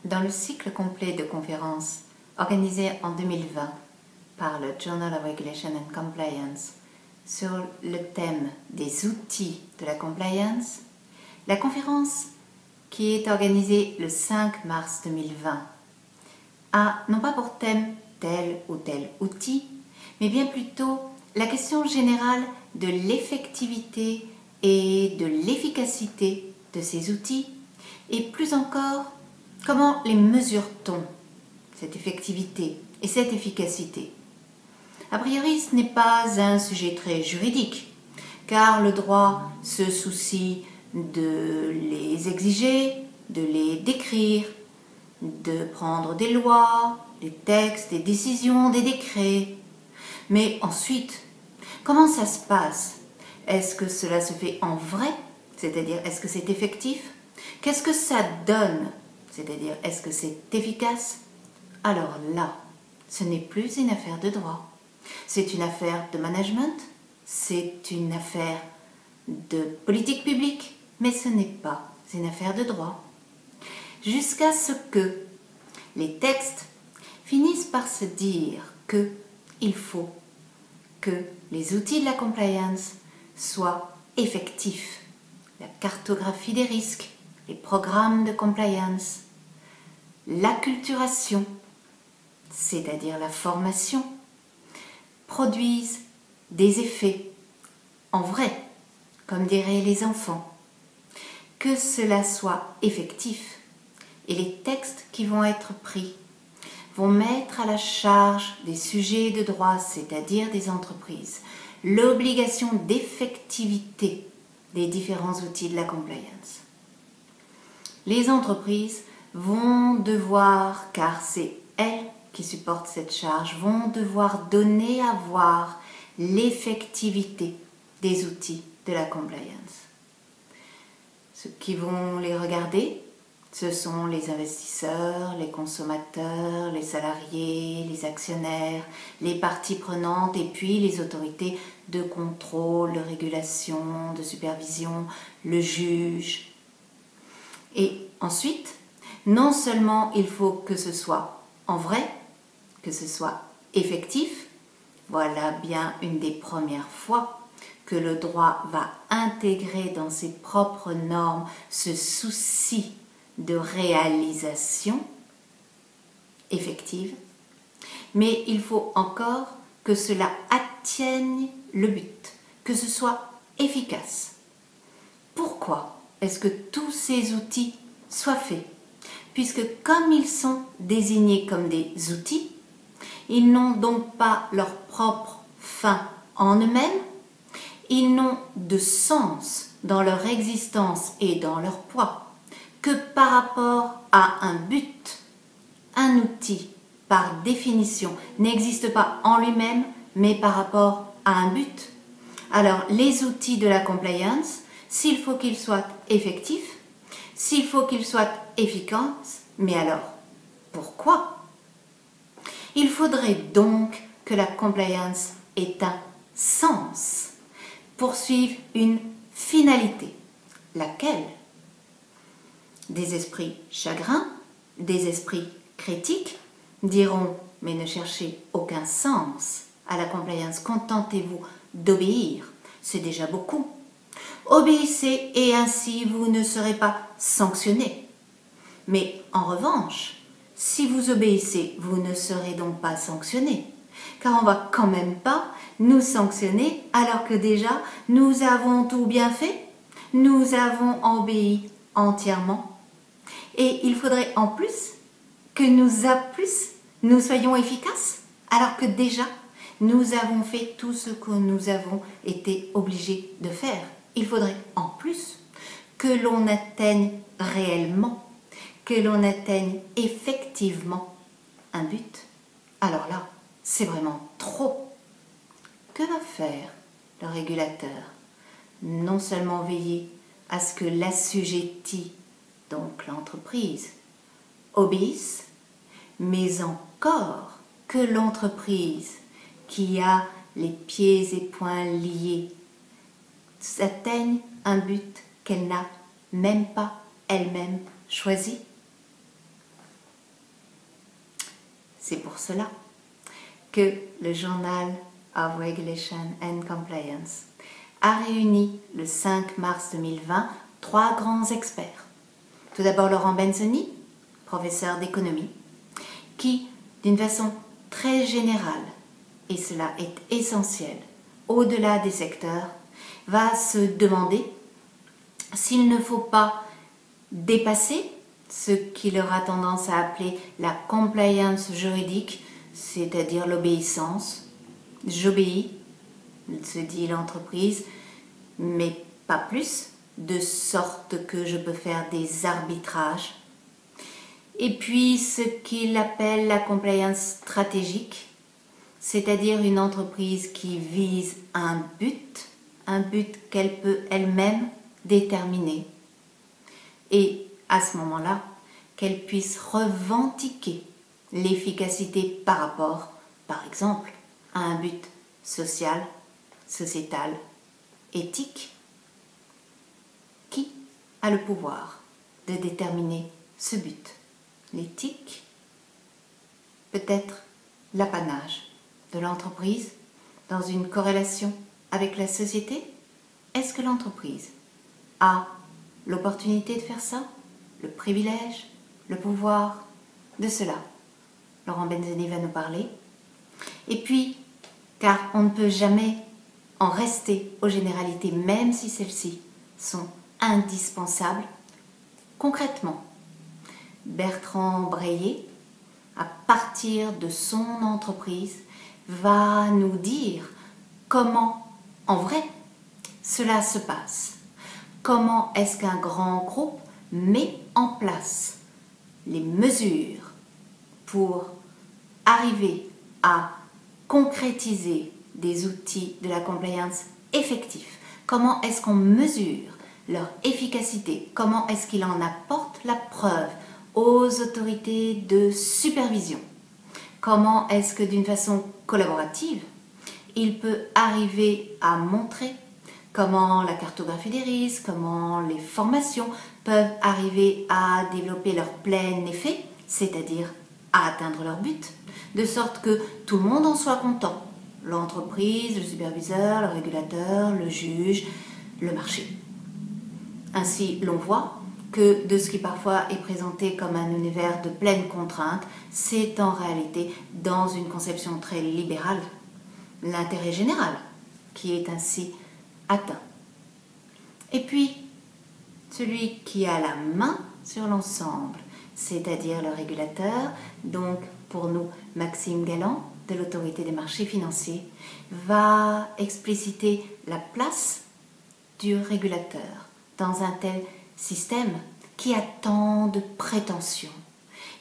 Dans le cycle complet de conférences organisé en 2020 par le Journal of Regulation and Compliance sur le thème des outils de la compliance, la conférence qui est organisée le 5 mars 2020 a non pas pour thème tel ou tel outil, mais bien plutôt la question générale de l'effectivité et de l'efficacité de ces outils, et plus encore, comment les mesure-t-on, cette effectivité et cette efficacité? A priori, ce n'est pas un sujet très juridique, car le droit se soucie de les exiger, de les décrire, de prendre des lois, des textes, des décisions, des décrets. Mais ensuite, comment ça se passe? Est-ce que cela se fait en vrai? C'est-à-dire, est-ce que c'est effectif? Qu'est-ce que ça donne? C'est-à-dire, est-ce que c'est efficace? Alors là, ce n'est plus une affaire de droit. C'est une affaire de management, c'est une affaire de politique publique, mais ce n'est pas une affaire de droit. Jusqu'à ce que les textes finissent par se dire qu'il faut que les outils de la compliance soient effectifs. La cartographie des risques, les programmes de compliance, l'acculturation, c'est-à-dire la formation, produisent des effets en vrai, comme diraient les enfants, que cela soit effectif. Et les textes qui vont être pris vont mettre à la charge des sujets de droit, c'est-à-dire des entreprises, l'obligation d'effectivité des différents outils de la compliance. Les entreprises vont devoir, car c'est elles qui supportent cette charge, vont devoir donner à voir l'effectivité des outils de la compliance. Ceux qui vont les regarder, ce sont les investisseurs, les consommateurs, les salariés, les actionnaires, les parties prenantes et puis les autorités de contrôle, de régulation, de supervision, le juge. Et ensuite, non seulement il faut que ce soit en vrai, que ce soit effectif, voilà bien une des premières fois que le droit va intégrer dans ses propres normes ce souci de réalisation effective, mais il faut encore que cela atteigne le but, que ce soit efficace. Pourquoi est-ce que tous ces outils soient faits? Puisque comme ils sont désignés comme des outils, ils n'ont donc pas leur propre fin en eux-mêmes, ils n'ont de sens dans leur existence et dans leur poids que par rapport à un but. Un outil, par définition, n'existe pas en lui-même, mais par rapport à un but. Alors, les outils de la compliance, s'il faut qu'ils soient effectifs, s'il faut qu'ils soient efficaces, mais alors, pourquoi? Il faudrait donc que la compliance ait un sens, poursuive une finalité, laquelle? Des esprits chagrins, des esprits critiques diront « mais ne cherchez aucun sens à la compliance, contentez-vous d'obéir, c'est déjà beaucoup. Obéissez et ainsi vous ne serez pas sanctionné. Mais en revanche, si vous obéissez, vous ne serez donc pas sanctionné, car on ne va quand même pas nous sanctionner alors que déjà nous avons tout bien fait, nous avons obéi entièrement. Et il faudrait en plus que nous soyons efficaces, alors que déjà, nous avons fait tout ce que nous avons été obligés de faire. Il faudrait en plus que l'on atteigne réellement, que l'on atteigne effectivement un but. Alors là, c'est vraiment trop. Que va faire le régulateur? Non seulement veiller à ce que l'assujetti, donc l'entreprise, obéisse, mais encore que l'entreprise qui a les pieds et poings liés atteigne un but qu'elle n'a même pas elle-même choisi. C'est pour cela que le Journal of Regulation and Compliance a réuni le 5 mars 2020 3 grands experts. Tout d'abord Laurent Benzoni, professeur d'économie, qui, d'une façon très générale, et cela est essentiel, au-delà des secteurs, va se demander s'il ne faut pas dépasser ce qu'il aura tendance à appeler la compliance juridique, c'est-à-dire l'obéissance. J'obéis, se dit l'entreprise, mais pas plus, de sorte que je peux faire des arbitrages. Et puis ce qu'il appelle la compliance stratégique, c'est-à-dire une entreprise qui vise un but qu'elle peut elle-même déterminer. Et à ce moment-là, qu'elle puisse revendiquer l'efficacité par rapport, par exemple, à un but social, sociétal, éthique. Qui a le pouvoir de déterminer ce but? L'éthique? Peut-être l'apanage de l'entreprise dans une corrélation avec la société? Est-ce que l'entreprise a l'opportunité de faire ça? Le privilège? Le pouvoir? De cela, Laurent Benzoni va nous parler. Et puis, car on ne peut jamais en rester aux généralités, même si celles-ci sont indispensables, concrètement, Bertrand Breillet, à partir de son entreprise, va nous dire comment, en vrai, cela se passe. Comment est-ce qu'un grand groupe met en place les mesures pour arriver à concrétiser des outils de la compliance effectifs? Comment est-ce qu'on mesure leur efficacité? Comment est-ce qu'il en apporte la preuve aux autorités de supervision? Comment est-ce que d'une façon collaborative, il peut arriver à montrer comment la cartographie des risques, comment les formations peuvent arriver à développer leur plein effet, c'est-à-dire à atteindre leur but, de sorte que tout le monde en soit content. L'entreprise, le superviseur, le régulateur, le juge, le marché. Ainsi, l'on voit que de ce qui parfois est présenté comme un univers de pleine contrainte, c'est en réalité, dans une conception très libérale, l'intérêt général qui est ainsi atteint. Et puis, celui qui a la main sur l'ensemble, c'est-à-dire le régulateur, donc pour nous Maxime Galland de l'autorité des marchés financiers, va expliciter la place du régulateur dans un tel système qui a tant de prétentions.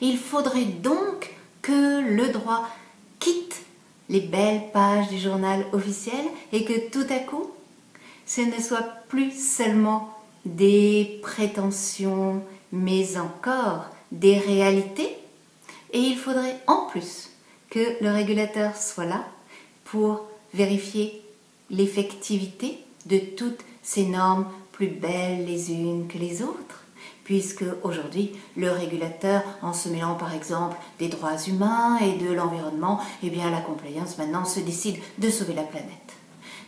Il faudrait donc que le droit quitte les belles pages du journal officiel et que tout à coup, ce ne soit plus seulement des prétentions, mais encore des réalités. Et il faudrait en plus que le régulateur soit là pour vérifier l'effectivité de toutes ces normes plus belles les unes que les autres. Puisque aujourd'hui, le régulateur, en se mêlant par exemple des droits humains et de l'environnement, eh bien la compliance maintenant se décide de sauver la planète.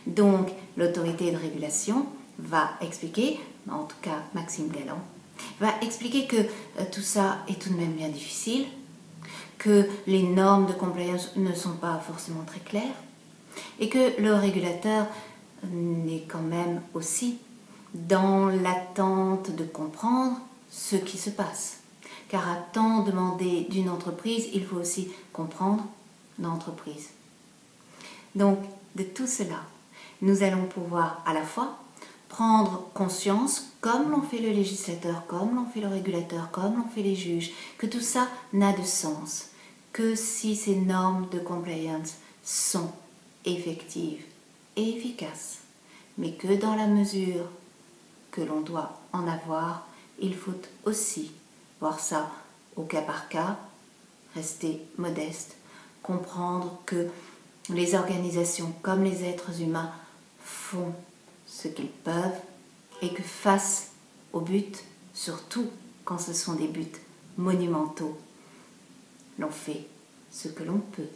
Donc l'autorité de régulation va expliquer, en tout cas Maxime Galland, va expliquer que tout ça est tout de même bien difficile, que les normes de compliance ne sont pas forcément très claires et que le régulateur est quand même aussi dans l'attente de comprendre ce qui se passe. Car à tant demander d'une entreprise, il faut aussi comprendre l'entreprise. Donc, de tout cela, nous allons pouvoir à la fois prendre conscience, comme l'ont fait le législateur, comme l'ont fait le régulateur, comme l'ont fait les juges, que tout ça n'a de sens que si ces normes de compliance sont effectives et efficaces, mais que dans la mesure que l'on doit en avoir, il faut aussi voir ça au cas par cas, rester modeste, comprendre que les organisations comme les êtres humains font ce qu'ils peuvent et que face aux buts, surtout quand ce sont des buts monumentaux, l'on fait ce que l'on peut.